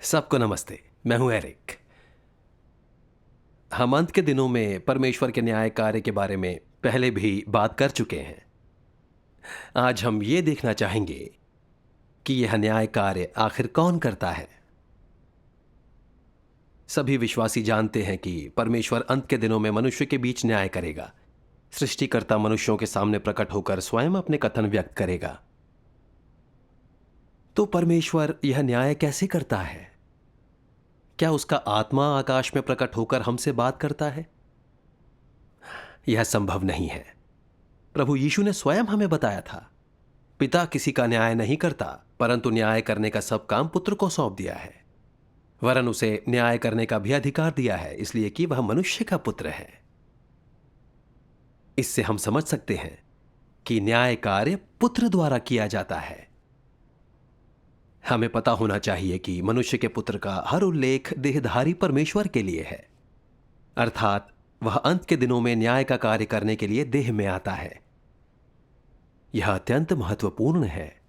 सबको नमस्ते। मैं हूं एरिक। हम अंत के दिनों में परमेश्वर के न्याय कार्य के बारे में पहले भी बात कर चुके हैं। आज हम ये देखना चाहेंगे कि यह न्याय कार्य आखिर कौन करता है। सभी विश्वासी जानते हैं कि परमेश्वर अंत के दिनों में मनुष्य के बीच न्याय करेगा। सृष्टिकर्ता मनुष्यों के सामने प्रकट होकर स्वयं अपने कथन व्यक्त करेगा। तो परमेश्वर यह न्याय कैसे करता है? क्या उसका आत्मा आकाश में प्रकट होकर हमसे बात करता है? यह संभव नहीं है। प्रभु यीशु ने स्वयं हमें बताया था, पिता किसी का न्याय नहीं करता, परंतु न्याय करने का सब काम पुत्र को सौंप दिया है। वरन उसे न्याय करने का भी अधिकार दिया है, इसलिए कि वह मनुष्य का पुत्र है। इससे हम समझ सकते हैं कि न्याय कार्य पुत्र द्वारा किया जाता है। हमें पता होना चाहिए कि मनुष्य के पुत्र का हर उल्लेख देहधारी परमेश्वर के लिए है, अर्थात वह अंत के दिनों में न्याय का कार्य करने के लिए देह में आता है। यह अत्यंत महत्वपूर्ण है।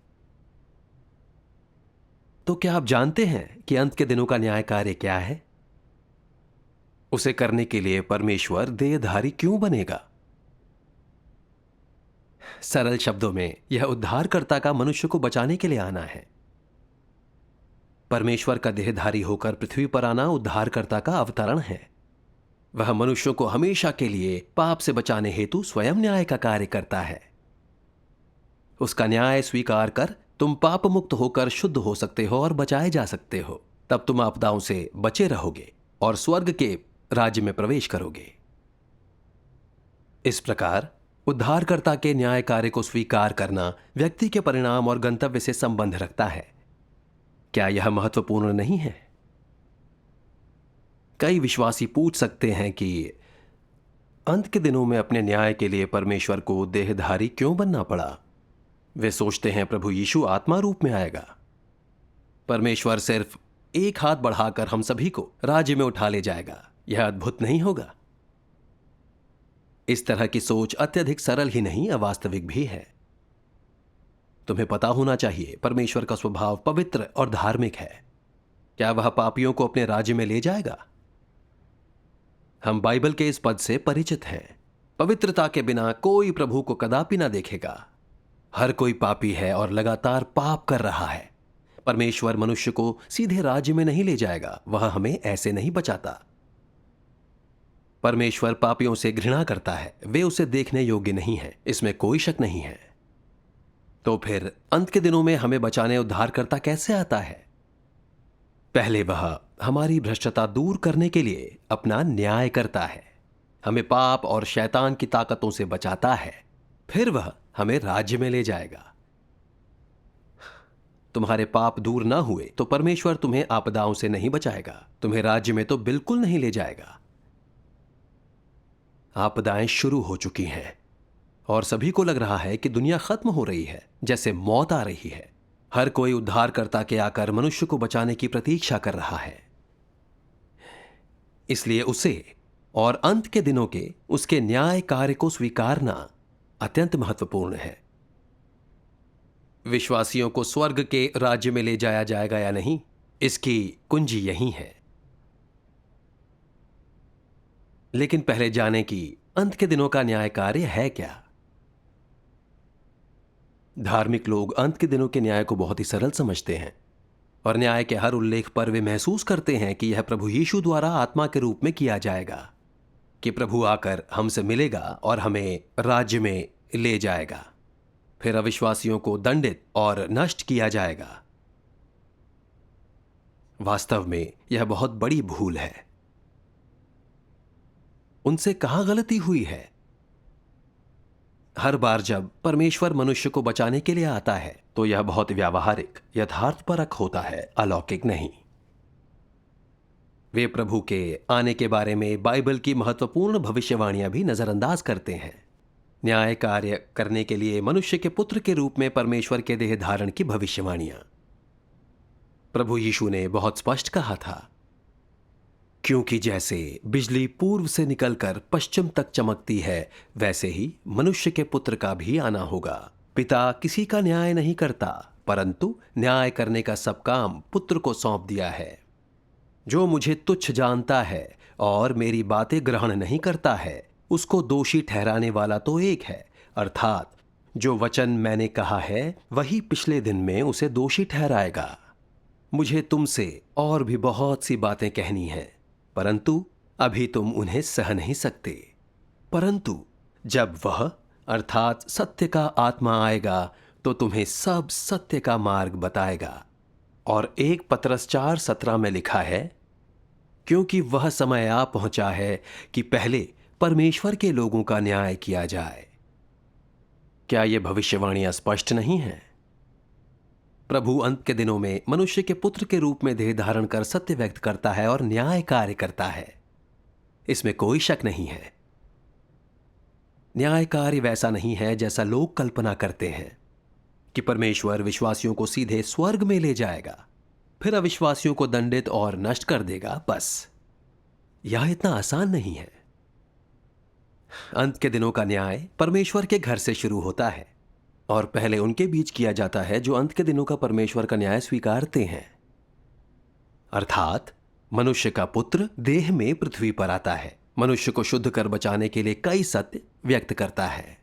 तो क्या आप जानते हैं कि अंत के दिनों का न्याय कार्य क्या है? उसे करने के लिए परमेश्वर देहधारी क्यों बनेगा? सरल शब्दों में यह उद्धारकर्ता का मनुष्य को बचाने के लिए आना है। परमेश्वर का देहधारी होकर पृथ्वी पर आना उद्धारकर्ता का अवतरण है। वह मनुष्यों को हमेशा के लिए पाप से बचाने हेतु स्वयं न्याय का कार्य करता है। उसका न्याय स्वीकार कर तुम पाप मुक्त होकर शुद्ध हो सकते हो और बचाए जा सकते हो। तब तुम आपदाओं से बचे रहोगे और स्वर्ग के राज्य में प्रवेश करोगे। इस प्रकार उद्धारकर्ता के न्याय कार्य को स्वीकार करना व्यक्ति के परिणाम और गंतव्य से संबंध रखता है। क्या यह महत्वपूर्ण नहीं है? कई विश्वासी पूछ सकते हैं कि अंत के दिनों में अपने न्याय के लिए परमेश्वर को देहधारी क्यों बनना पड़ा? वे सोचते हैं प्रभु यीशु आत्मा रूप में आएगा। परमेश्वर सिर्फ एक हाथ बढ़ाकर हम सभी को राज्य में उठा ले जाएगा। यह अद्भुत नहीं होगा? इस तरह की सोच अत्यधिक सरल ही नहीं, अवास्तविक भी है। तुम्हें पता होना चाहिए, परमेश्वर का स्वभाव पवित्र और धार्मिक है। क्या वह पापियों को अपने राज्य में ले जाएगा? हम बाइबल के इस पद से परिचित हैं। पवित्रता के बिना कोई प्रभु को कदापि ना देखेगा। हर कोई पापी है और लगातार पाप कर रहा है। परमेश्वर मनुष्य को सीधे राज्य में नहीं ले जाएगा। वह हमें ऐसे नहीं बचाता। परमेश्वर पापियों से घृणा करता है। वे उसे देखने योग्य नहीं है, इसमें कोई शक नहीं है। तो फिर अंत के दिनों में हमें बचाने उद्धारकर्ता कैसे आता है? पहले वह हमारी भ्रष्टता दूर करने के लिए अपना न्याय करता है, हमें पाप और शैतान की ताकतों से बचाता है। फिर वह हमें राज्य में ले जाएगा। तुम्हारे पाप दूर ना हुए तो परमेश्वर तुम्हें आपदाओं से नहीं बचाएगा, तुम्हें राज्य में तो बिल्कुल नहीं ले जाएगा। आपदाएं शुरू हो चुकी हैं और सभी को लग रहा है कि दुनिया खत्म हो रही है, जैसे मौत आ रही है। हर कोई उद्धारकर्ता के आकर मनुष्य को बचाने की प्रतीक्षा कर रहा है। इसलिए उसे और अंत के दिनों के उसके न्याय कार्य को स्वीकारना अत्यंत महत्वपूर्ण है। विश्वासियों को स्वर्ग के राज्य में ले जाया जाएगा या नहीं, इसकी कुंजी यही है। लेकिन पहले जाने कि अंत के दिनों का न्याय कार्य है क्या। धार्मिक लोग अंत के दिनों के न्याय को बहुत ही सरल समझते हैं और न्याय के हर उल्लेख पर वे महसूस करते हैं कि यह प्रभु यीशु द्वारा आत्मा के रूप में किया जाएगा, कि प्रभु आकर हमसे मिलेगा और हमें राज्य में ले जाएगा। फिर अविश्वासियों को दंडित और नष्ट किया जाएगा। वास्तव में यह बहुत बड़ी भूल है। उनसे कहां गलती हुई है? हर बार जब परमेश्वर मनुष्य को बचाने के लिए आता है तो यह बहुत व्यावहारिक, यथार्थपरक होता है, अलौकिक नहीं। वे प्रभु के आने के बारे में बाइबल की महत्वपूर्ण भविष्यवाणियां भी नजरअंदाज करते हैं। न्याय कार्य करने के लिए मनुष्य के पुत्र के रूप में परमेश्वर के देह धारण की भविष्यवाणियां प्रभु यीशु ने बहुत स्पष्ट कहा था। क्योंकि जैसे बिजली पूर्व से निकलकर पश्चिम तक चमकती है, वैसे ही मनुष्य के पुत्र का भी आना होगा। पिता किसी का न्याय नहीं करता, परंतु न्याय करने का सब काम पुत्र को सौंप दिया है। जो मुझे तुच्छ जानता है और मेरी बातें ग्रहण नहीं करता है, उसको दोषी ठहराने वाला तो एक है, अर्थात जो वचन मैंने कहा है वही पिछले दिन में उसे दोषी ठहराएगा। मुझे तुमसे और भी बहुत सी बातें कहनी हैं, परंतु अभी तुम उन्हें सह नहीं सकते। परंतु जब वह अर्थात सत्य का आत्मा आएगा तो तुम्हें सब सत्य का मार्ग बताएगा। और 1 पतरस 4:17 में लिखा है, क्योंकि वह समय आ पहुंचा है कि पहले परमेश्वर के लोगों का न्याय किया जाए। क्या यह भविष्यवाणियां स्पष्ट नहीं है? प्रभु अंत के दिनों में मनुष्य के पुत्र के रूप में देह धारण कर सत्य व्यक्त करता है और न्याय कार्य करता है, इसमें कोई शक नहीं है। न्याय कार्य वैसा नहीं है जैसा लोग कल्पना करते हैं कि परमेश्वर विश्वासियों को सीधे स्वर्ग में ले जाएगा, फिर अविश्वासियों को दंडित और नष्ट कर देगा। बस यह इतना आसान नहीं है। अंत के दिनों का न्याय परमेश्वर के घर से शुरू होता है और पहले उनके बीच किया जाता है जो अंत के दिनों का परमेश्वर का न्याय स्वीकारते हैं। अर्थात मनुष्य का पुत्र देह में पृथ्वी पर आता है, मनुष्य को शुद्ध कर बचाने के लिए कई सत्य व्यक्त करता है,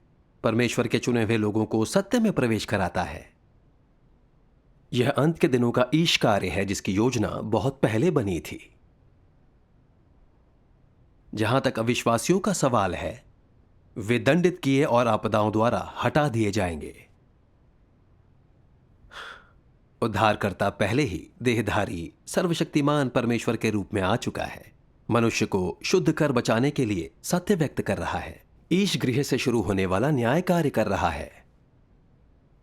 परमेश्वर के चुने हुए लोगों को सत्य में प्रवेश कराता है। यह अंत के दिनों का ईश कार्य है जिसकी योजना बहुत पहले बनी थी। जहां तक अविश्वासियों का सवाल है, वे दंडित किए और आपदाओं द्वारा हटा दिए जाएंगे। उद्धारकर्ता पहले ही देहधारी सर्वशक्तिमान परमेश्वर के रूप में आ चुका है, मनुष्य को शुद्ध कर बचाने के लिए सत्य व्यक्त कर रहा है, ईश गृह से शुरू होने वाला न्याय कार्य कर रहा है।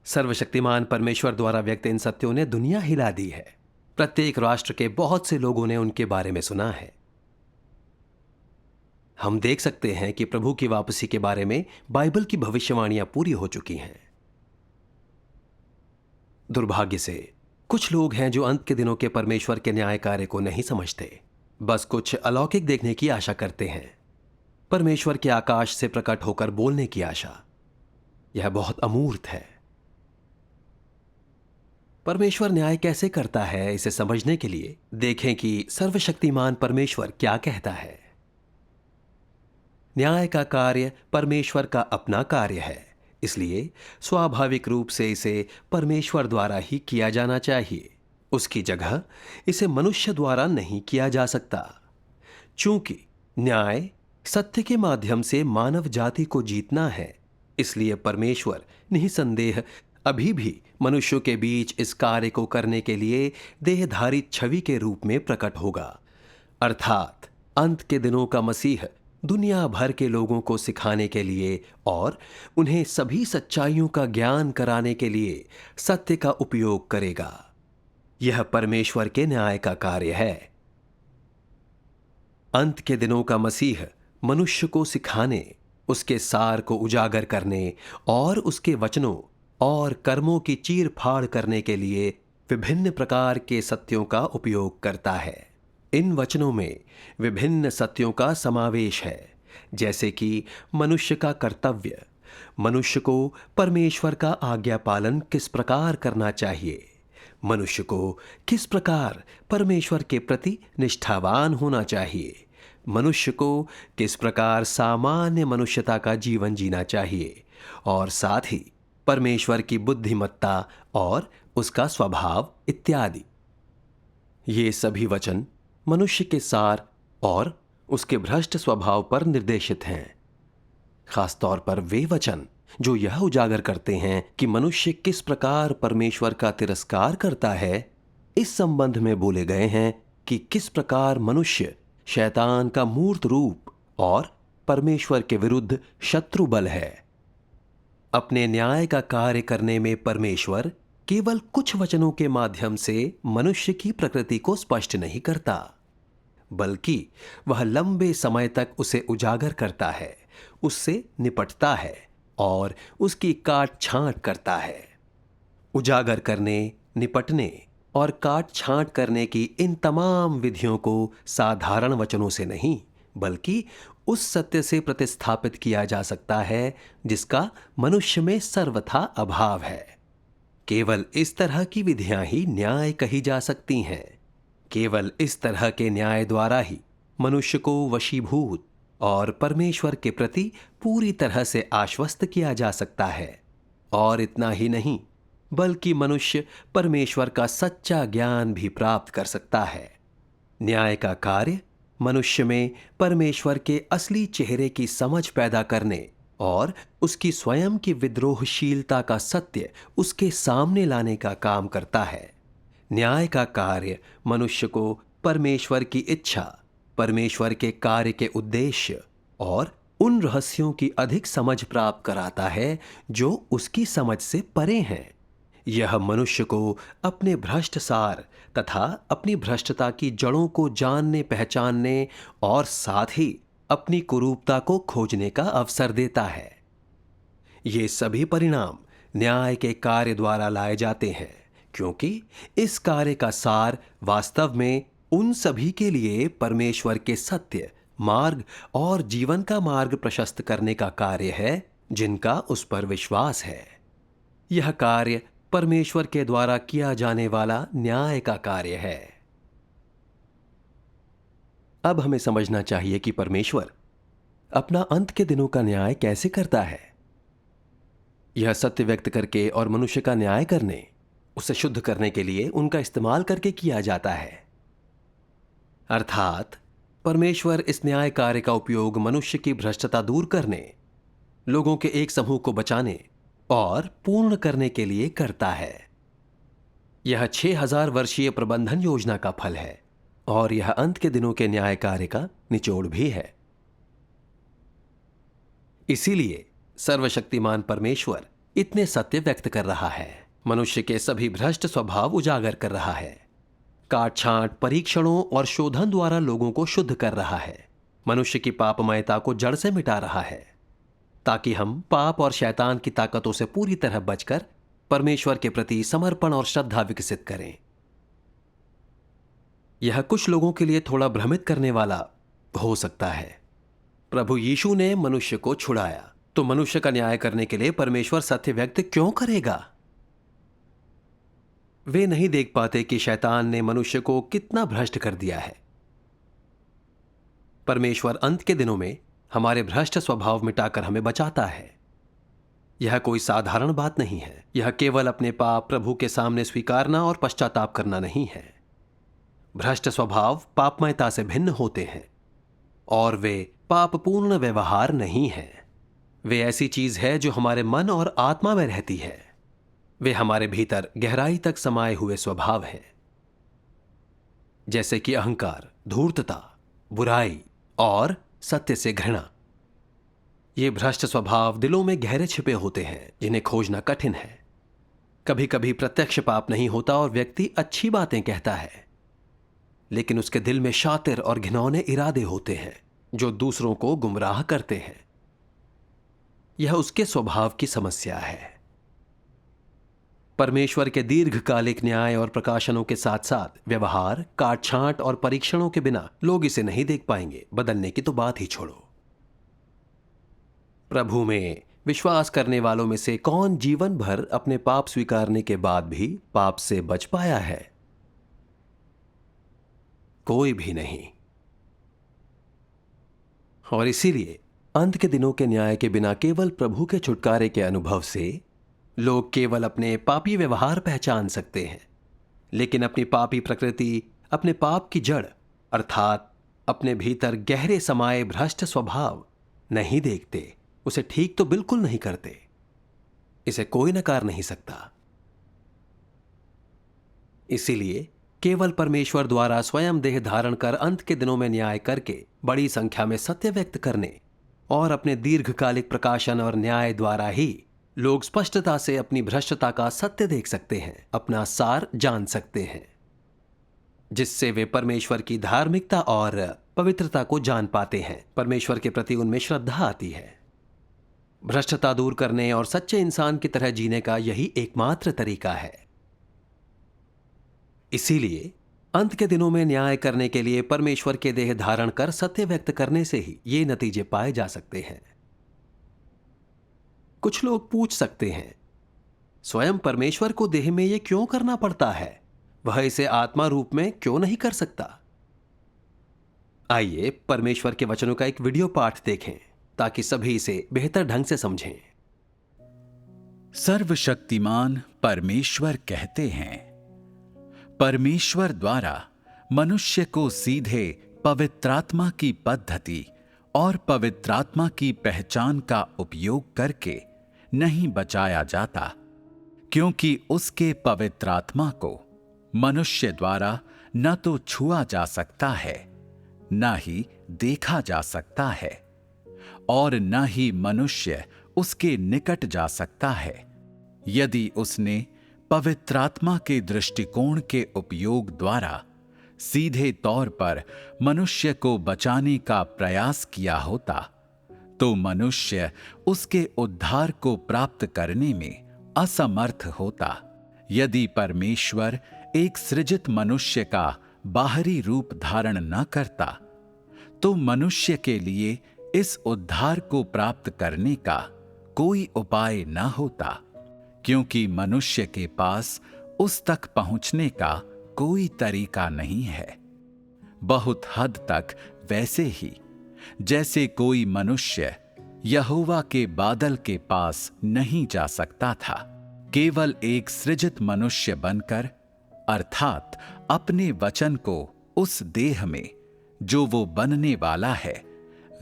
सर्वशक्तिमान परमेश्वर द्वारा व्यक्त इन सत्यों ने दुनिया हिला दी है। प्रत्येक राष्ट्र के बहुत से लोगों ने उनके बारे में सुना है। हम देख सकते हैं कि प्रभु की वापसी के बारे में बाइबल की भविष्यवाणियां पूरी हो चुकी हैं। दुर्भाग्य से कुछ लोग हैं जो अंत के दिनों के परमेश्वर के न्याय कार्य को नहीं समझते, बस कुछ अलौकिक देखने की आशा करते हैं, परमेश्वर के आकाश से प्रकट होकर बोलने की आशा। यह बहुत अमूर्त है। परमेश्वर न्याय कैसे करता है, इसे समझने के लिए देखें कि सर्वशक्तिमान परमेश्वर क्या कहता है। न्याय का कार्य परमेश्वर का अपना कार्य है, इसलिए स्वाभाविक रूप से इसे परमेश्वर द्वारा ही किया जाना चाहिए। उसकी जगह इसे मनुष्य द्वारा नहीं किया जा सकता। चूंकि न्याय सत्य के माध्यम से मानव जाति को जीतना है, इसलिए परमेश्वर निसंदेह अभी भी मनुष्यों के बीच इस कार्य को करने के लिए देहधारी छवि के रूप में प्रकट होगा। अर्थात अंत के दिनों का मसीह दुनिया भर के लोगों को सिखाने के लिए और उन्हें सभी सच्चाइयों का ज्ञान कराने के लिए सत्य का उपयोग करेगा। यह परमेश्वर के न्याय का कार्य है। अंत के दिनों का मसीह मनुष्य को सिखाने, उसके सार को उजागर करने और उसके वचनों और कर्मों की चीर फाड़ करने के लिए विभिन्न प्रकार के सत्यों का उपयोग करता है। इन वचनों में विभिन्न सत्यों का समावेश है, जैसे कि मनुष्य का कर्तव्य, मनुष्य को परमेश्वर का आज्ञा पालन किस प्रकार करना चाहिए, मनुष्य को किस प्रकार परमेश्वर के प्रति निष्ठावान होना चाहिए, मनुष्य को किस प्रकार सामान्य मनुष्यता का जीवन जीना चाहिए, और साथ ही परमेश्वर की बुद्धिमत्ता और उसका स्वभाव इत्यादि। ये सभी वचन मनुष्य के सार और उसके भ्रष्ट स्वभाव पर निर्देशित हैं। खासतौर पर वे वचन जो यह उजागर करते हैं कि मनुष्य किस प्रकार परमेश्वर का तिरस्कार करता है, इस संबंध में बोले गए हैं कि किस प्रकार मनुष्य शैतान का मूर्त रूप और परमेश्वर के विरुद्ध शत्रु बल है। अपने न्याय का कार्य करने में परमेश्वर केवल कुछ वचनों के माध्यम से मनुष्य की प्रकृति को स्पष्ट नहीं करता, बल्कि वह लंबे समय तक उसे उजागर करता है, उससे निपटता है और उसकी काट छांट करता है। उजागर करने, निपटने और काट छांट करने की इन तमाम विधियों को साधारण वचनों से नहीं, बल्कि उस सत्य से प्रतिस्थापित किया जा सकता है जिसका मनुष्य में सर्वथा अभाव है। केवल इस तरह की विधियां ही न्याय कही जा सकती हैं। केवल इस तरह के न्याय द्वारा ही मनुष्य को वशीभूत और परमेश्वर के प्रति पूरी तरह से आश्वस्त किया जा सकता है। और इतना ही नहीं, बल्कि मनुष्य परमेश्वर का सच्चा ज्ञान भी प्राप्त कर सकता है। न्याय का कार्य मनुष्य में परमेश्वर के असली चेहरे की समझ पैदा करने और उसकी स्वयं की विद्रोहशीलता का सत्य उसके सामने लाने का काम करता है। न्याय का कार्य मनुष्य को परमेश्वर की इच्छा, परमेश्वर के कार्य के उद्देश्य और उन रहस्यों की अधिक समझ प्राप्त कराता है जो उसकी समझ से परे हैं। यह मनुष्य को अपने भ्रष्ट सार तथा अपनी भ्रष्टता की जड़ों को जानने पहचानने और साथ ही अपनी कुरूपता को खोजने का अवसर देता है। ये सभी परिणाम न्याय के कार्य द्वारा लाए जाते हैं, क्योंकि इस कार्य का सार वास्तव में उन सभी के लिए परमेश्वर के सत्य, मार्ग और जीवन का मार्ग प्रशस्त करने का कार्य है जिनका उस पर विश्वास है। यह कार्य परमेश्वर के द्वारा किया जाने वाला न्याय का कार्य है। अब हमें समझना चाहिए कि परमेश्वर अपना अंत के दिनों का न्याय कैसे करता है। यह सत्य व्यक्त करके और मनुष्य का न्याय करने, उसे शुद्ध करने के लिए उनका इस्तेमाल करके किया जाता है। अर्थात परमेश्वर इस न्याय कार्य का उपयोग मनुष्य की भ्रष्टता दूर करने, लोगों के एक समूह को बचाने और पूर्ण करने के लिए करता है। यह 6000 वर्षीय प्रबंधन योजना का फल है और यह अंत के दिनों के न्याय कार्य का निचोड़ भी है। इसीलिए सर्वशक्तिमान परमेश्वर इतने सत्य व्यक्त कर रहा है, मनुष्य के सभी भ्रष्ट स्वभाव उजागर कर रहा है, काट छांट, परीक्षणों और शोधन द्वारा लोगों को शुद्ध कर रहा है, मनुष्य की पापमयता को जड़ से मिटा रहा है, ताकि हम पाप और शैतान की ताकतों से पूरी तरह बचकर परमेश्वर के प्रति समर्पण और श्रद्धा विकसित करें। यह कुछ लोगों के लिए थोड़ा भ्रमित करने वाला हो सकता है। प्रभु यीशु ने मनुष्य को छुड़ाया, तो मनुष्य का न्याय करने के लिए परमेश्वर सत्य व्यक्त क्यों करेगा? वे नहीं देख पाते कि शैतान ने मनुष्य को कितना भ्रष्ट कर दिया है। परमेश्वर अंत के दिनों में हमारे भ्रष्ट स्वभाव मिटाकर हमें बचाता है। यह कोई साधारण बात नहीं है। यह केवल अपने पाप प्रभु के सामने स्वीकारना और पश्चाताप करना नहीं है। भ्रष्ट स्वभाव पापमयता से भिन्न होते हैं और वे पापपूर्ण व्यवहार नहीं है। वे ऐसी चीज है जो हमारे मन और आत्मा में रहती है। वे हमारे भीतर गहराई तक समाये हुए स्वभाव हैं, जैसे कि अहंकार, धूर्तता, बुराई और सत्य से घृणा। ये भ्रष्ट स्वभाव दिलों में गहरे छिपे होते हैं, जिन्हें खोजना कठिन है। कभी कभी प्रत्यक्ष पाप नहीं होता और व्यक्ति अच्छी बातें कहता है, लेकिन उसके दिल में शातिर और घिनौने इरादे होते हैं जो दूसरों को गुमराह करते हैं। यह उसके स्वभाव की समस्या है। परमेश्वर के दीर्घकालिक न्याय और प्रकाशनों के साथ साथ व्यवहार, काट छांट और परीक्षणों के बिना लोग इसे नहीं देख पाएंगे। बदलने की तो बात ही छोड़ो। प्रभु में विश्वास करने वालों में से कौन जीवन भर अपने पाप स्वीकारने के बाद भी पाप से बच पाया है? कोई भी नहीं। और इसीलिए अंत के दिनों के न्याय के बिना केवल प्रभु के छुटकारे के अनुभव से लोग केवल अपने पापी व्यवहार पहचान सकते हैं, लेकिन अपनी पापी प्रकृति, अपने पाप की जड़ अर्थात अपने भीतर गहरे समाये भ्रष्ट स्वभाव नहीं देखते। उसे ठीक तो बिल्कुल नहीं करते। इसे कोई नकार नहीं सकता। इसीलिए केवल परमेश्वर द्वारा स्वयं देह धारण कर अंत के दिनों में न्याय करके बड़ी संख्या में सत्य व्यक्त करने और अपने दीर्घकालिक प्रकाशन और न्याय द्वारा ही लोग स्पष्टता से अपनी भ्रष्टता का सत्य देख सकते हैं, अपना सार जान सकते हैं, जिससे वे परमेश्वर की धार्मिकता और पवित्रता को जान पाते हैं। परमेश्वर के प्रति उनमें श्रद्धा आती है। भ्रष्टता दूर करने और सच्चे इंसान की तरह जीने का यही एकमात्र तरीका है। इसीलिए अंत के दिनों में न्याय करने के लिए परमेश्वर के देह धारण कर सत्य व्यक्त करने से ही ये नतीजे पाए जा सकते हैं। कुछ लोग पूछ सकते हैं, स्वयं परमेश्वर को देह में ये क्यों करना पड़ता है? वह इसे आत्मा रूप में क्यों नहीं कर सकता? आइए परमेश्वर के वचनों का एक वीडियो पाठ देखें ताकि सभी इसे बेहतर ढंग से समझें। सर्वशक्तिमान परमेश्वर कहते हैं, परमेश्वर द्वारा मनुष्य को सीधे पवित्रात्मा की पद्धति और पवित्रात्मा की पहचान का उपयोग करके नहीं बचाया जाता, क्योंकि उसके पवित्रात्मा को मनुष्य द्वारा न तो छुआ जा सकता है, न ही देखा जा सकता है, और न ही मनुष्य उसके निकट जा सकता है। यदि उसने पवित्रात्मा के दृष्टिकोण के उपयोग द्वारा सीधे तौर पर मनुष्य को बचाने का प्रयास किया होता, तो मनुष्य उसके उद्धार को प्राप्त करने में असमर्थ होता। यदि परमेश्वर एक सृजित मनुष्य का बाहरी रूप धारण न करता, तो मनुष्य के लिए इस उद्धार को प्राप्त करने का कोई उपाय न होता, क्योंकि मनुष्य के पास उस तक पहुंचने का कोई तरीका नहीं है। बहुत हद तक वैसे ही जैसे कोई मनुष्य यहोवा के बादल के पास नहीं जा सकता था, केवल एक सृजित मनुष्य बनकर, अर्थात अपने वचन को उस देह में जो वो बनने वाला है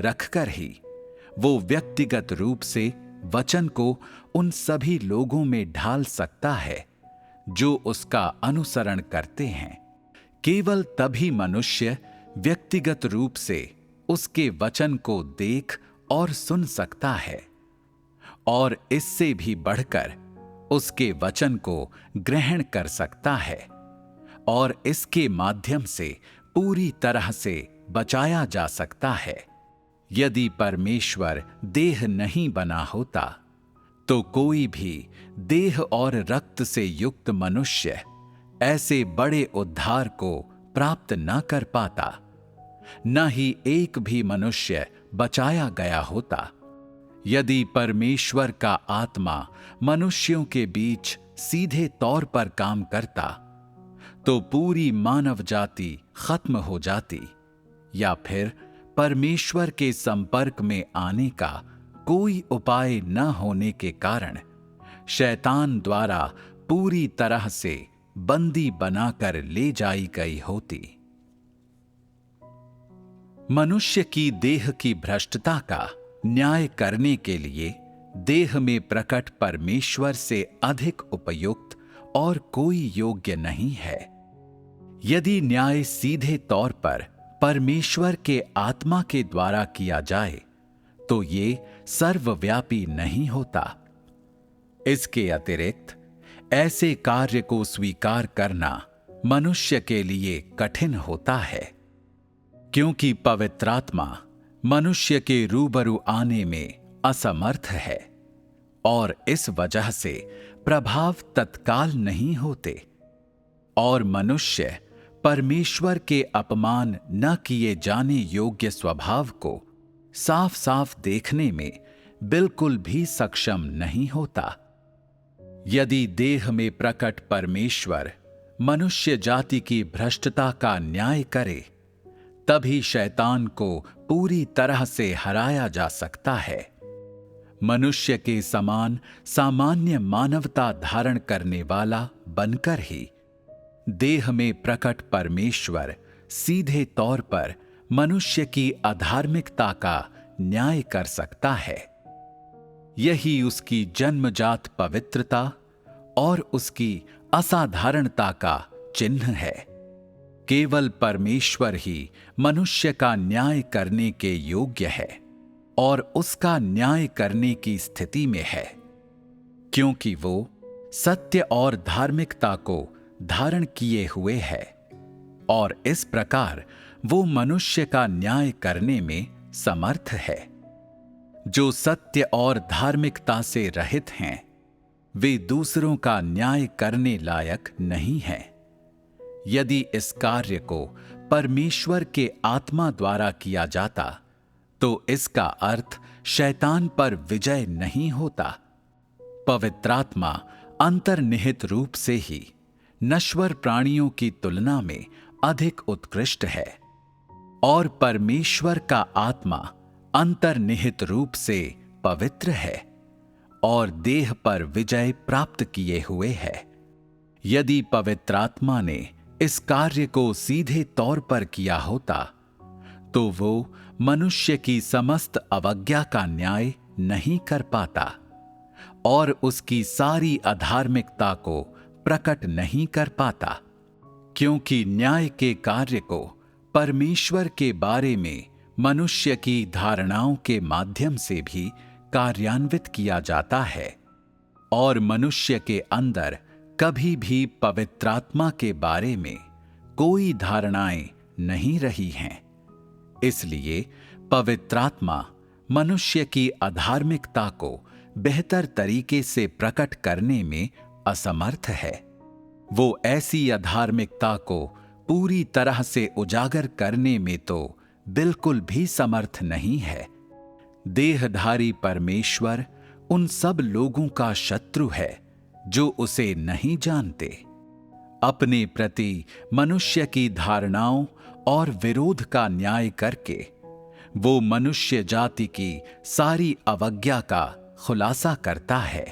रखकर ही वो व्यक्तिगत रूप से वचन को उन सभी लोगों में ढाल सकता है जो उसका अनुसरण करते हैं। केवल तभी मनुष्य व्यक्तिगत रूप से उसके वचन को देख और सुन सकता है, और इससे भी बढ़कर उसके वचन को ग्रहण कर सकता है, और इसके माध्यम से पूरी तरह से बचाया जा सकता है। यदि परमेश्वर देह नहीं बना होता, तो कोई भी देह और रक्त से युक्त मनुष्य ऐसे बड़े उद्धार को प्राप्त न कर पाता, न ही एक भी मनुष्य बचाया गया होता। यदि परमेश्वर का आत्मा मनुष्यों के बीच सीधे तौर पर काम करता, तो पूरी मानव जाति खत्म हो जाती, या फिर परमेश्वर के संपर्क में आने का कोई उपाय न होने के कारण शैतान द्वारा पूरी तरह से बंदी बनाकर ले जाई गई होती। मनुष्य की देह की भ्रष्टता का न्याय करने के लिए देह में प्रकट परमेश्वर से अधिक उपयुक्त और कोई योग्य नहीं है। यदि न्याय सीधे तौर पर परमेश्वर के आत्मा के द्वारा किया जाए, तो ये सर्वव्यापी नहीं होता। इसके अतिरिक्त ऐसे कार्य को स्वीकार करना मनुष्य के लिए कठिन होता है, क्योंकि पवित्रात्मा मनुष्य के रूबरू आने में असमर्थ है, और इस वजह से प्रभाव तत्काल नहीं होते, और मनुष्य परमेश्वर के अपमान न किए जाने योग्य स्वभाव को साफ साफ देखने में बिल्कुल भी सक्षम नहीं होता। यदि देह में प्रकट परमेश्वर मनुष्य जाति की भ्रष्टता का न्याय करे, तभी शैतान को पूरी तरह से हराया जा सकता है। मनुष्य के समान सामान्य मानवता धारण करने वाला बनकर ही देह में प्रकट परमेश्वर सीधे तौर पर मनुष्य की अधार्मिकता का न्याय कर सकता है। यही उसकी जन्मजात पवित्रता और उसकी असाधारणता का चिन्ह है। केवल परमेश्वर ही मनुष्य का न्याय करने के योग्य है और उसका न्याय करने की स्थिति में है, क्योंकि वो सत्य और धार्मिकता को धारण किए हुए है, और इस प्रकार वो मनुष्य का न्याय करने में समर्थ है। जो सत्य और धार्मिकता से रहित हैं, वे दूसरों का न्याय करने लायक नहीं हैं। यदि इस कार्य को परमेश्वर के आत्मा द्वारा किया जाता तो इसका अर्थ शैतान पर विजय नहीं होता। पवित्रात्मा अंतर्निहित रूप से ही नश्वर प्राणियों की तुलना में अधिक उत्कृष्ट है और परमेश्वर का आत्मा अंतर्निहित रूप से पवित्र है और देह पर विजय प्राप्त किए हुए है। यदि पवित्रात्मा ने इस कार्य को सीधे तौर पर किया होता तो वो मनुष्य की समस्त अवज्ञा का न्याय नहीं कर पाता और उसकी सारी अधार्मिकता को प्रकट नहीं कर पाता, क्योंकि न्याय के कार्य को परमेश्वर के बारे में मनुष्य की धारणाओं के माध्यम से भी कार्यान्वित किया जाता है और मनुष्य के अंदर कभी भी पवित्रात्मा के बारे में कोई धारणाएं नहीं रही हैं। इसलिए पवित्रात्मा मनुष्य की अधार्मिकता को बेहतर तरीके से प्रकट करने में असमर्थ है। वो ऐसी अधार्मिकता को पूरी तरह से उजागर करने में तो बिल्कुल भी समर्थ नहीं है। देहधारी परमेश्वर उन सब लोगों का शत्रु है जो उसे नहीं जानते। अपने प्रति मनुष्य की धारणाओं और विरोध का न्याय करके वो मनुष्य जाति की सारी अवज्ञा का खुलासा करता है।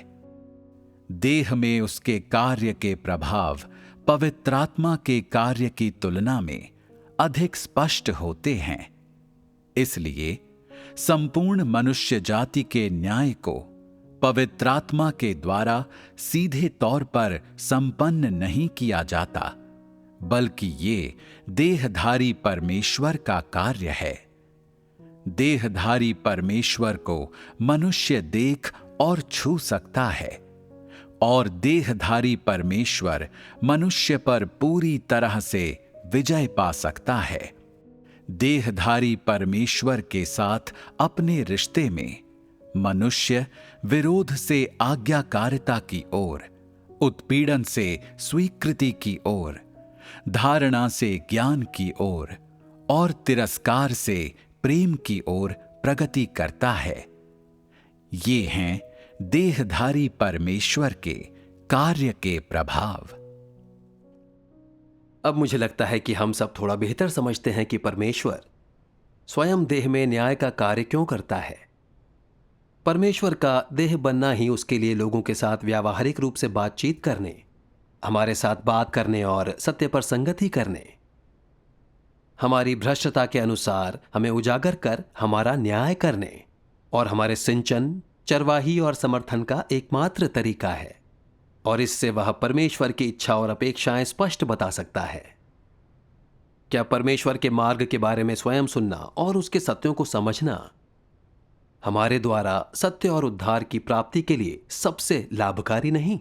देह में उसके कार्य के प्रभाव पवित्रात्मा के कार्य की तुलना में अधिक स्पष्ट होते हैं। इसलिए संपूर्ण मनुष्य जाति के न्याय को पवित्रात्मा के द्वारा सीधे तौर पर संपन्न नहीं किया जाता, बल्कि ये देहधारी परमेश्वर का कार्य है। देहधारी परमेश्वर को मनुष्य देख और छू सकता है और देहधारी परमेश्वर मनुष्य पर पूरी तरह से विजय पा सकता है। देहधारी परमेश्वर के साथ अपने रिश्ते में मनुष्य विरोध से आज्ञाकारिता की ओर, उत्पीड़न से स्वीकृति की ओर, धारणा से ज्ञान की ओर और तिरस्कार से प्रेम की ओर प्रगति करता है। ये हैं देहधारी परमेश्वर के कार्य के प्रभाव। अब मुझे लगता है कि हम सब थोड़ा बेहतर समझते हैं कि परमेश्वर स्वयं देह में न्याय का कार्य क्यों करता है। परमेश्वर का देह बनना ही उसके लिए लोगों के साथ व्यावहारिक रूप से बातचीत करने, हमारे साथ बात करने और सत्य पर संगति करने, हमारी भ्रष्टता के अनुसार हमें उजागर कर हमारा न्याय करने और हमारे सिंचन, चरवाही और समर्थन का एकमात्र तरीका है। और इससे वह परमेश्वर की इच्छा और अपेक्षाएं स्पष्ट बता सकता है। क्या परमेश्वर के मार्ग के बारे में स्वयं सुनना और उसके सत्यों को समझना हमारे द्वारा सत्य और उद्धार की प्राप्ति के लिए सबसे लाभकारी नहीं?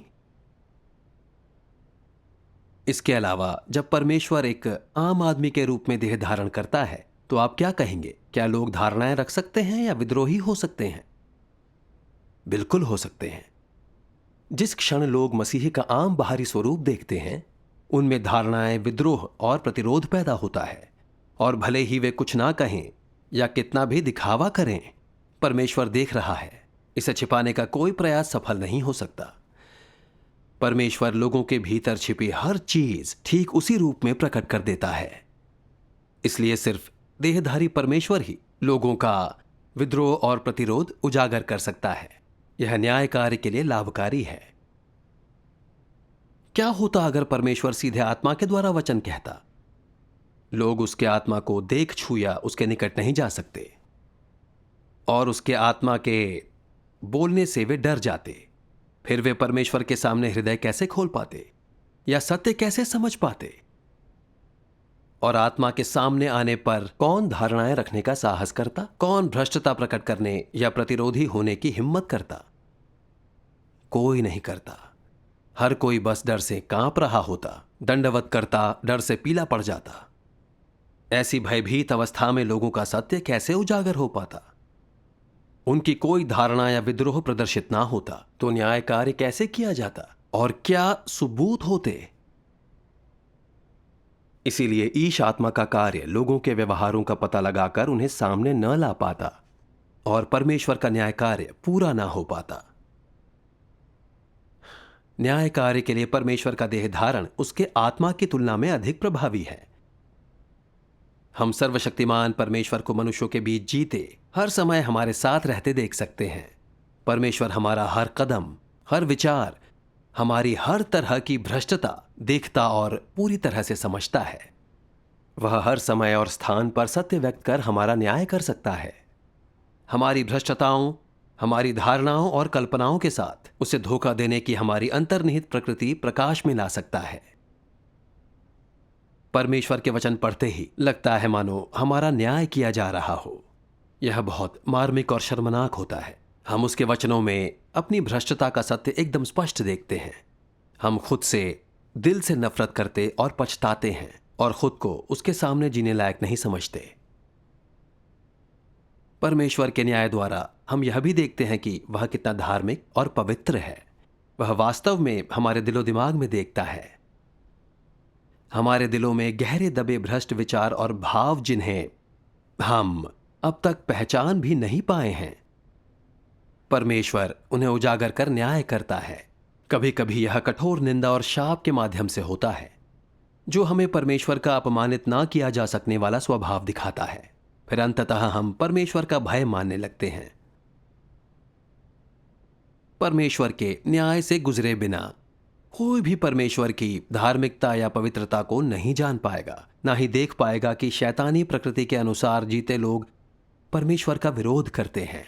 इसके अलावा जब परमेश्वर एक आम आदमी के रूप में देह धारण करता है तो आप क्या कहेंगे? क्या लोग धारणाएं रख सकते हैं या विद्रोही हो सकते हैं? बिल्कुल हो सकते हैं। जिस क्षण लोग मसीह का आम बाहरी स्वरूप देखते हैं उनमें धारणाएं, विद्रोह और प्रतिरोध पैदा होता है। और भले ही वे कुछ ना कहें या कितना भी दिखावा करें, परमेश्वर देख रहा है। इसे छिपाने का कोई प्रयास सफल नहीं हो सकता। परमेश्वर लोगों के भीतर छिपी हर चीज ठीक उसी रूप में प्रकट कर देता है। इसलिए सिर्फ देहधारी परमेश्वर ही लोगों का विद्रोह और प्रतिरोध उजागर कर सकता है। यह न्याय कार्य के लिए लाभकारी है। क्या होता अगर परमेश्वर सीधे आत्मा के द्वारा वचन कहता? लोग उसके आत्मा को देख, छू या उसके निकट नहीं जा सकते और उसके आत्मा के बोलने से वे डर जाते। फिर वे परमेश्वर के सामने हृदय कैसे खोल पाते या सत्य कैसे समझ पाते? और आत्मा के सामने आने पर कौन धारणाएं रखने का साहस करता? कौन भ्रष्टता प्रकट करने या प्रतिरोधी होने की हिम्मत करता? कोई नहीं करता। हर कोई बस डर से कांप रहा होता, दंडवत करता, डर से पीला पड़ जाता। ऐसी भयभीत अवस्था में लोगों का सत्य कैसे उजागर हो पाता? उनकी कोई धारणा या विद्रोह प्रदर्शित ना होता तो न्याय कार्य कैसे किया जाता और क्या सबूत होते? इसीलिए ईश आत्मा का कार्य लोगों के व्यवहारों का पता लगाकर उन्हें सामने न ला पाता और परमेश्वर का न्याय कार्य पूरा ना हो पाता। न्याय कार्य के लिए परमेश्वर का देह धारण उसके आत्मा की तुलना में अधिक प्रभावी है। हम सर्वशक्तिमान परमेश्वर को मनुष्यों के बीच जीते हर समय हमारे साथ रहते देख सकते हैं। परमेश्वर हमारा हर कदम, हर विचार, हमारी हर तरह की भ्रष्टता देखता और पूरी तरह से समझता है। वह हर समय और स्थान पर सत्य व्यक्त कर हमारा न्याय कर सकता है। हमारी भ्रष्टताओं, हमारी धारणाओं और कल्पनाओं के साथ उसे धोखा देने की हमारी अंतर्निहित प्रकृति प्रकाश में ला सकता है। परमेश्वर के वचन पढ़ते ही लगता है मानो हमारा न्याय किया जा रहा हो। यह बहुत मार्मिक और शर्मनाक होता है। हम उसके वचनों में अपनी भ्रष्टता का सत्य एकदम स्पष्ट देखते हैं। हम खुद से दिल से नफरत करते और पछताते हैं और खुद को उसके सामने जीने लायक नहीं समझते। परमेश्वर के न्याय द्वारा हम यह भी देखते हैं कि वह कितना धार्मिक और पवित्र है। वह वास्तव में हमारे दिलो दिमाग में देखता है, हमारे दिलों में गहरे दबे भ्रष्ट विचार और भाव जिन्हें हम अब तक पहचान भी नहीं पाए हैं। परमेश्वर उन्हें उजागर कर न्याय करता है। कभी कभी यह कठोर निंदा और शाप के माध्यम से होता है, जो हमें परमेश्वर का अपमानित ना किया जा सकने वाला स्वभाव दिखाता है। फिर अंततः हम परमेश्वर का भय मानने लगते हैं। परमेश्वर के न्याय से गुजरे बिना कोई भी परमेश्वर की धार्मिकता या पवित्रता को नहीं जान पाएगा, ना ही देख पाएगा कि शैतानी प्रकृति के अनुसार जीते लोग परमेश्वर का विरोध करते हैं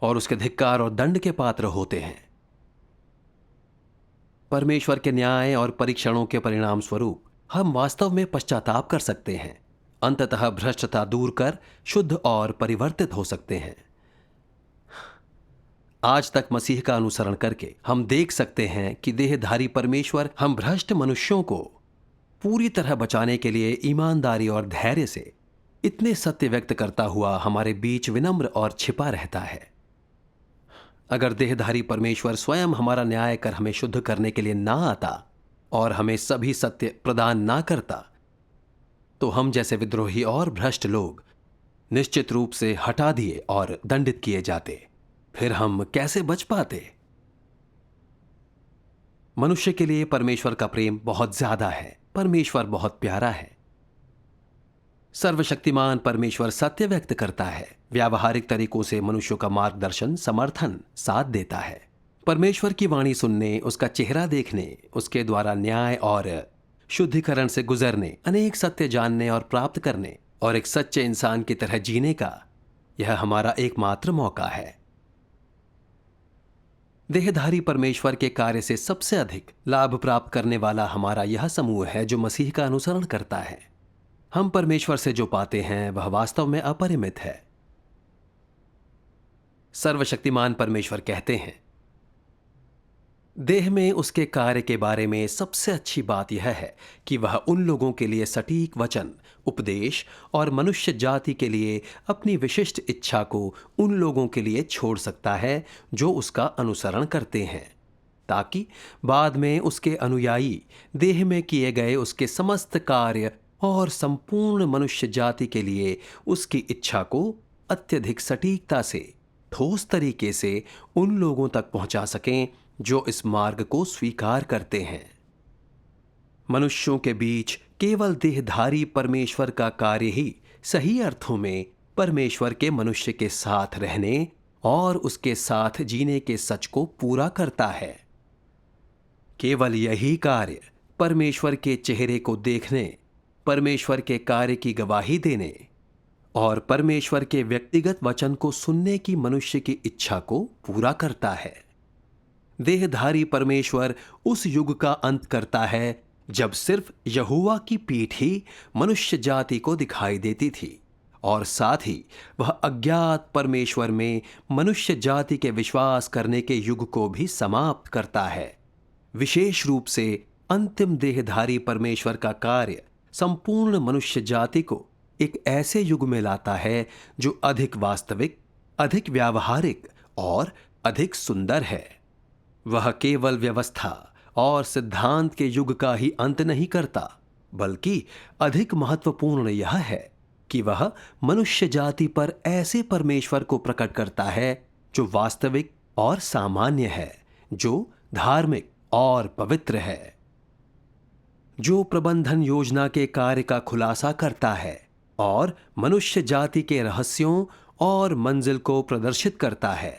और उसके धिक्कार और दंड के पात्र होते हैं। परमेश्वर के न्याय और परीक्षणों के परिणाम स्वरूप हम वास्तव में पश्चाताप कर सकते हैं, अंततः भ्रष्टता दूर कर शुद्ध और परिवर्तित हो सकते हैं। आज तक मसीह का अनुसरण करके हम देख सकते हैं कि देहधारी परमेश्वर हम भ्रष्ट मनुष्यों को पूरी तरह बचाने के लिए ईमानदारी और धैर्य से इतने सत्य व्यक्त करता हुआ हमारे बीच विनम्र और छिपा रहता है। अगर देहधारी परमेश्वर स्वयं हमारा न्याय कर हमें शुद्ध करने के लिए ना आता और हमें सभी सत्य प्रदान ना करता, तो हम जैसे विद्रोही और भ्रष्ट लोग निश्चित रूप से हटा दिए और दंडित किए जाते। फिर हम कैसे बच पाते? मनुष्य के लिए परमेश्वर का प्रेम बहुत ज्यादा है। परमेश्वर बहुत प्यारा है। सर्वशक्तिमान परमेश्वर सत्य व्यक्त करता है, व्यावहारिक तरीकों से मनुष्यों का मार्गदर्शन, समर्थन, साथ देता है। परमेश्वर की वाणी सुनने, उसका चेहरा देखने, उसके द्वारा न्याय और शुद्धिकरण से गुजरने, अनेक सत्य जानने और प्राप्त करने और एक सच्चे इंसान की तरह जीने का यह हमारा एकमात्र मौका है। देहधारी परमेश्वर के कार्य से सबसे अधिक लाभ प्राप्त करने वाला हमारा यह समूह है जो मसीह का अनुसरण करता है। हम परमेश्वर से जो पाते हैं वह वास्तव में अपरिमित है। सर्वशक्तिमान परमेश्वर कहते हैं, देह में उसके कार्य के बारे में सबसे अच्छी बात यह है कि वह उन लोगों के लिए सटीक वचन, उपदेश और मनुष्य जाति के लिए अपनी विशिष्ट इच्छा को उन लोगों के लिए छोड़ सकता है जो उसका अनुसरण करते हैं, ताकि बाद में उसके अनुयायी देह में किए गए उसके समस्त कार्य और संपूर्ण मनुष्य जाति के लिए उसकी इच्छा को अत्यधिक सटीकता से, ठोस तरीके से उन लोगों तक पहुंचा सकें जो इस मार्ग को स्वीकार करते हैं। मनुष्यों के बीच केवल देहधारी परमेश्वर का कार्य ही सही अर्थों में परमेश्वर के मनुष्य के साथ रहने और उसके साथ जीने के सच को पूरा करता है। केवल यही कार्य परमेश्वर के चेहरे को देखने, परमेश्वर के कार्य की गवाही देने और परमेश्वर के व्यक्तिगत वचन को सुनने की मनुष्य की इच्छा को पूरा करता है। देहधारी परमेश्वर उस युग का अंत करता है जब सिर्फ यहोवा की पीठ ही मनुष्य जाति को दिखाई देती थी, और साथ ही वह अज्ञात परमेश्वर में मनुष्य जाति के विश्वास करने के युग को भी समाप्त करता है। विशेष रूप से अंतिम देहधारी परमेश्वर का कार्य संपूर्ण मनुष्य जाति को एक ऐसे युग में लाता है जो अधिक वास्तविक, अधिक व्यावहारिक और अधिक सुंदर है। वह केवल व्यवस्था और सिद्धांत के युग का ही अंत नहीं करता, बल्कि अधिक महत्वपूर्ण यह है कि वह मनुष्य जाति पर ऐसे परमेश्वर को प्रकट करता है जो वास्तविक और सामान्य है, जो धार्मिक और पवित्र है, जो प्रबंधन योजना के कार्य का खुलासा करता है और मनुष्य जाति के रहस्यों और मंजिल को प्रदर्शित करता है,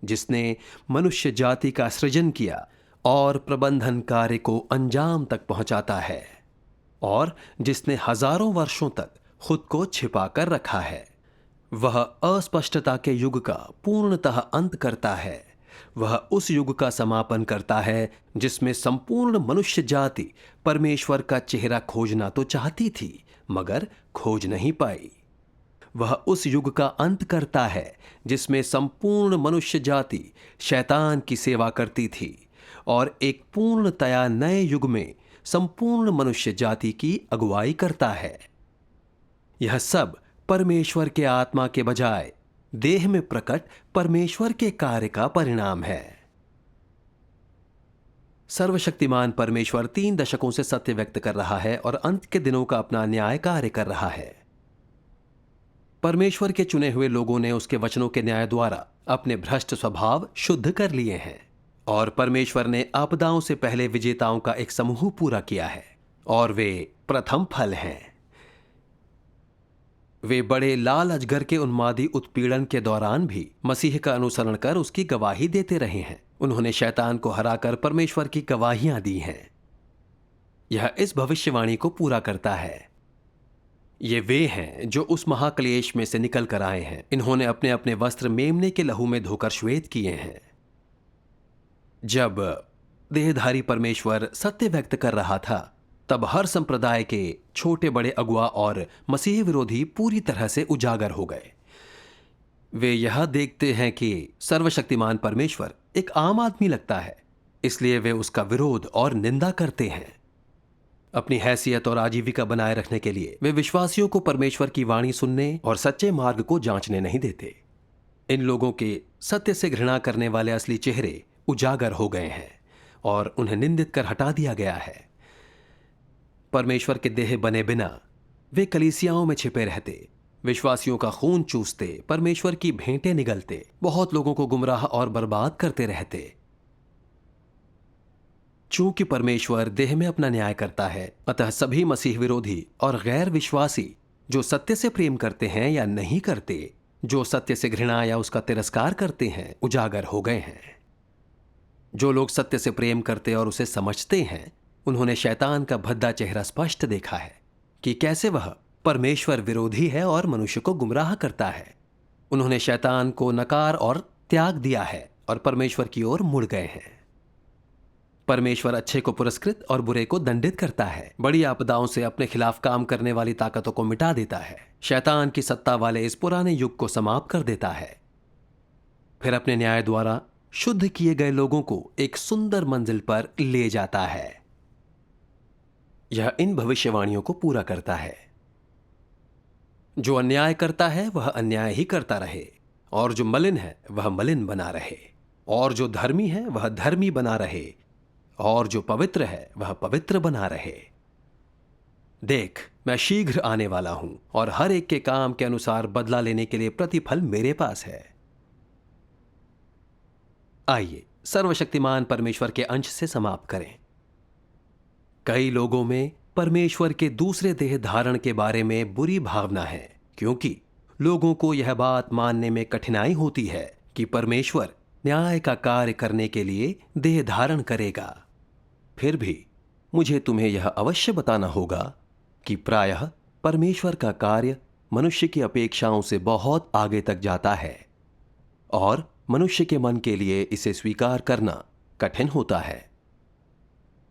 जिसने मनुष्य जाति का सृजन किया और प्रबंधन कार्य को अंजाम तक पहुंचाता है, और जिसने हजारों वर्षों तक खुद को छिपा कर रखा है। वह अस्पष्टता के युग का पूर्णतः अंत करता है। वह उस युग का समापन करता है जिसमें संपूर्ण मनुष्य जाति परमेश्वर का चेहरा खोजना तो चाहती थी, मगर खोज नहीं पाई। वह उस युग का अंत करता है जिसमें संपूर्ण मनुष्य जाति शैतान की सेवा करती थी, और एक पूर्णतया नए युग में संपूर्ण मनुष्य जाति की अगुवाई करता है। यह सब परमेश्वर के आत्मा के बजाय देह में प्रकट परमेश्वर के कार्य का परिणाम है। सर्वशक्तिमान परमेश्वर 3 दशकों से सत्य व्यक्त कर रहा है और अंत के दिनों का अपना न्याय कार्य कर रहा है। परमेश्वर के चुने हुए लोगों ने उसके वचनों के न्याय द्वारा अपने भ्रष्ट स्वभाव शुद्ध कर लिए हैं, और परमेश्वर ने आपदाओं से पहले विजेताओं का एक समूह पूरा किया है, और वे प्रथम फल हैं। वे बड़े लाल अजगर के उन्मादी उत्पीड़न के दौरान भी मसीह का अनुसरण कर उसकी गवाही देते रहे हैं। उन्होंने शैतान को हराकर परमेश्वर की गवाहियां दी हैं। यह इस भविष्यवाणी को पूरा करता है। ये वे हैं जो उस महाक्लेश में से निकल कर आए हैं। इन्होंने अपने अपने वस्त्र मेमने के लहू में धोकर श्वेत किए हैं। जब देहधारी परमेश्वर सत्य व्यक्त कर रहा था, तब हर संप्रदाय के छोटे बड़े अगुआ और मसीह विरोधी पूरी तरह से उजागर हो गए। वे यह देखते हैं कि सर्वशक्तिमान परमेश्वर एक आम आदमी लगता है, इसलिए वे उसका विरोध और निंदा करते हैं। अपनी हैसियत और आजीविका बनाए रखने के लिए वे विश्वासियों को परमेश्वर की वाणी सुनने और सच्चे मार्ग को जांचने नहीं देते। इन लोगों के सत्य से घृणा करने वाले असली चेहरे उजागर हो गए हैं और उन्हें निंदित कर हटा दिया गया है। परमेश्वर के देह बने बिना वे कलीसियाओं में छिपे रहते, विश्वासियों का खून चूसते, परमेश्वर की भेंटें निगलते, बहुत लोगों को गुमराह और बर्बाद करते रहते। चूंकि परमेश्वर देह में अपना न्याय करता है, अतः सभी मसीह विरोधी और गैर विश्वासी जो सत्य से प्रेम करते हैं या नहीं करते, जो सत्य से घृणा या उसका तिरस्कार करते हैं, उजागर हो गए हैं। जो लोग सत्य से प्रेम करते और उसे समझते हैं, उन्होंने शैतान का भद्दा चेहरा स्पष्ट देखा है कि कैसे वह परमेश्वर विरोधी है और मनुष्य को गुमराह करता है। उन्होंने शैतान को नकार और त्याग दिया है और परमेश्वर की ओर मुड़ गए हैं। परमेश्वर अच्छे को पुरस्कृत और बुरे को दंडित करता है, बड़ी आपदाओं से अपने खिलाफ काम करने वाली ताकतों को मिटा देता है, शैतान की सत्ता वाले इस पुराने युग को समाप्त कर देता है, फिर अपने न्याय द्वारा शुद्ध किए गए लोगों को एक सुंदर मंजिल पर ले जाता है। यह इन भविष्यवाणियों को पूरा करता है। जो अन्याय करता है वह अन्याय ही करता रहे, और जो मलिन है वह मलिन बना रहे, और जो धर्मी है वह धर्मी बना रहे, और जो पवित्र है वह पवित्र बना रहे। देख, मैं शीघ्र आने वाला हूं, और हर एक के काम के अनुसार बदला लेने के लिए प्रतिफल मेरे पास है। आइए सर्वशक्तिमान परमेश्वर के अंश से समाप्त करें। कई लोगों में परमेश्वर के दूसरे देह धारण के बारे में बुरी भावना है, क्योंकि लोगों को यह बात मानने में कठिनाई होती है कि परमेश्वर न्याय का कार्य करने के लिए देह धारण करेगा। फिर भी मुझे तुम्हें यह अवश्य बताना होगा कि प्रायः परमेश्वर का कार्य मनुष्य की अपेक्षाओं से बहुत आगे तक जाता है, और मनुष्य के मन के लिए इसे स्वीकार करना कठिन होता है,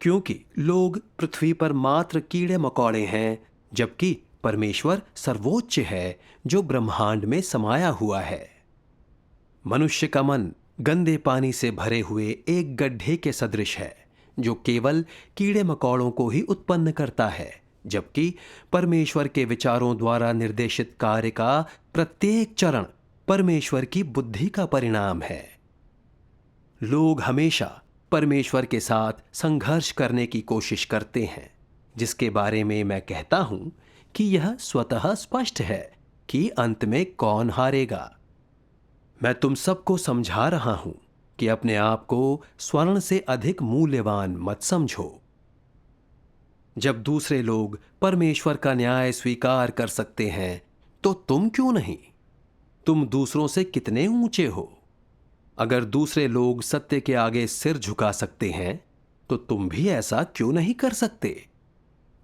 क्योंकि लोग पृथ्वी पर मात्र कीड़े मकोड़े हैं, जबकि परमेश्वर सर्वोच्च है जो ब्रह्मांड में समाया हुआ है। मनुष्य का मन गंदे पानी से भरे हुए एक गड्ढे के सदृश है जो केवल कीड़े मकोड़ों को ही उत्पन्न करता है, जबकि परमेश्वर के विचारों द्वारा निर्देशित कार्य का प्रत्येक चरण परमेश्वर की बुद्धि का परिणाम है। लोग हमेशा परमेश्वर के साथ संघर्ष करने की कोशिश करते हैं, जिसके बारे में मैं कहता हूं कि यह स्वतः स्पष्ट है कि अंत में कौन हारेगा। मैं तुम सबको समझा रहा हूं कि अपने आप को स्वर्ण से अधिक मूल्यवान मत समझो। जब दूसरे लोग परमेश्वर का न्याय स्वीकार कर सकते हैं तो तुम क्यों नहीं? तुम दूसरों से कितने ऊंचे हो? अगर दूसरे लोग सत्य के आगे सिर झुका सकते हैं तो तुम भी ऐसा क्यों नहीं कर सकते?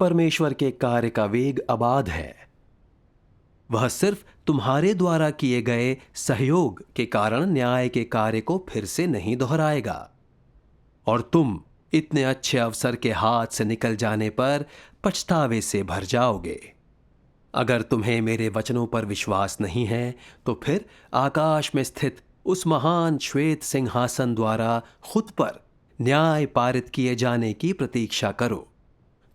परमेश्वर के कार्य का वेग अबाध है। वह सिर्फ तुम्हारे द्वारा किए गए सहयोग के कारण न्याय के कार्य को फिर से नहीं दोहराएगा, और तुम इतने अच्छे अवसर के हाथ से निकल जाने पर पछतावे से भर जाओगे। अगर तुम्हें मेरे वचनों पर विश्वास नहीं है तो फिर आकाश में स्थित उस महान श्वेत सिंहासन द्वारा खुद पर न्याय पारित किए जाने की प्रतीक्षा करो।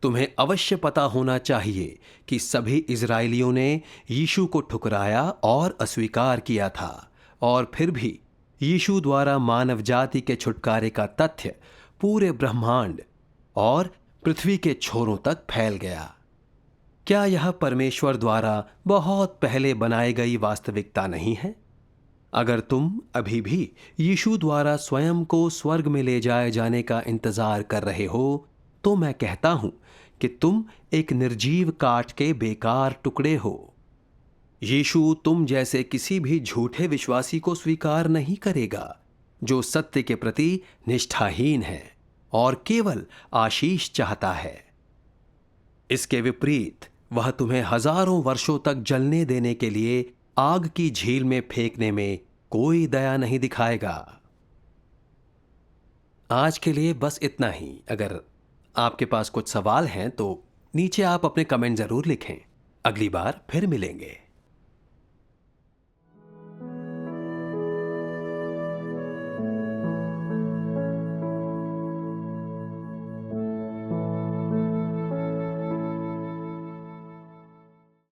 तुम्हें अवश्य पता होना चाहिए कि सभी इजरायलियों ने यीशु को ठुकराया और अस्वीकार किया था, और फिर भी यीशु द्वारा मानव जाति के छुटकारे का तथ्य पूरे ब्रह्मांड और पृथ्वी के छोरों तक फैल गया। क्या यह परमेश्वर द्वारा बहुत पहले बनाई गई वास्तविकता नहीं है? अगर तुम अभी भी यीशु द्वारा स्वयं को स्वर्ग में ले जाए जाने का इंतजार कर रहे हो तो मैं कहता हूं कि तुम एक निर्जीव काठ के बेकार टुकड़े हो। यीशु तुम जैसे किसी भी झूठे विश्वासी को स्वीकार नहीं करेगा जो सत्य के प्रति निष्ठाहीन है और केवल आशीष चाहता है। इसके विपरीत वह तुम्हें हजारों वर्षों तक जलने देने के लिए आग की झील में फेंकने में कोई दया नहीं दिखाएगा। आज के लिए बस इतना ही। अगर आपके पास कुछ सवाल हैं तो नीचे आप अपने कमेंट जरूर लिखें। अगली बार फिर मिलेंगे।